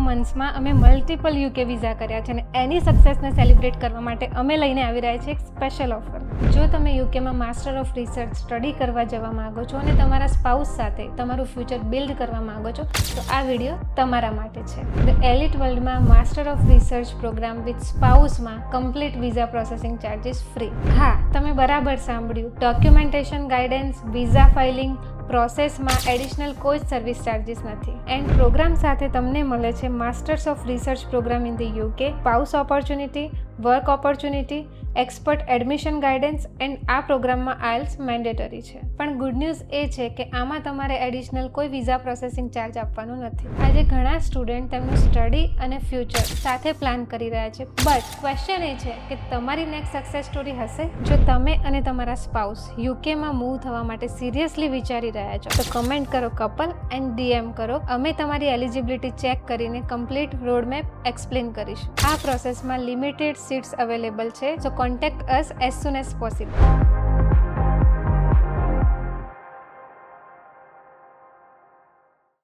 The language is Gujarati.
મંથ્સમાં અમે મલ્ટિપલ યુકે વિઝા કર્યા છે અને એની સક્સેસને સેલિબ્રેટ કરવા માટે અમે લઈને આવી રહ્યા છીએ એક સ્પેશિયલ ઓફર. જો તમે યુકેમાં માસ્ટર ઓફ રિસર્ચ સ્ટડી કરવા જવા માંગો છો અને તમારા સ્પાઉસ સાથે તમારું ફ્યુચર બિલ્ડ કરવા માંગો છો તો આ વિડીયો તમારા માટે છે. ધ એલિટ વર્લ્ડમાં master of research program with સ્પાઉસમાં complete visa processing charges free. હા, તમે બરાબર સાંભળ્યું. ડોક્યુમેન્ટેશન ગાઈડન્સ, વિઝા ફાઇલિંગ પ્રોસેસમાં એડિશનલ કોઈ જ સર્વિસ ચાર્જીસ નથી. એન્ડ પ્રોગ્રામ સાથે તમને મળે છે masters of research program in the UK, spouse opportunity, work opportunity, expert admission guidance and આ પ્રોગ્રામમાં આઇલ્સ મેન્ડેટરી છે. પણ ગુડ ન્યૂઝ એ છે કે આમાં તમારે એડિશનલ કોઈ વિઝા પ્રોસેસિંગ ચાર્જ આપવાનો નથી. આજે ઘણા સ્ટુડન્ટ તેમનું સ્ટડી અને ફ્યુચર સાથે પ્લાન કરી રહ્યા છે. બટ ક્વેશ્ચન એ છે કે તમારી નેક્સ્ટ સક્સેસ સ્ટોરી હશે? જો તમે અને તમારા સ્પાઉસ યુકેમાં મૂવ થવા માટે સિરિયસલી વિચારી રહ્યા છો તો કમેન્ટ કરો કપલ એન્ડ DM કરો. અમે તમારી એલિજિબિલિટી ચેક કરીને કમ્પ્લીટ રોડમેપ એક્સપ્લેન કરીશું. આ પ્રોસેસમાં લિમિટેડ સીટ્સ અવેલેબલ છે, so contact us as soon as possible.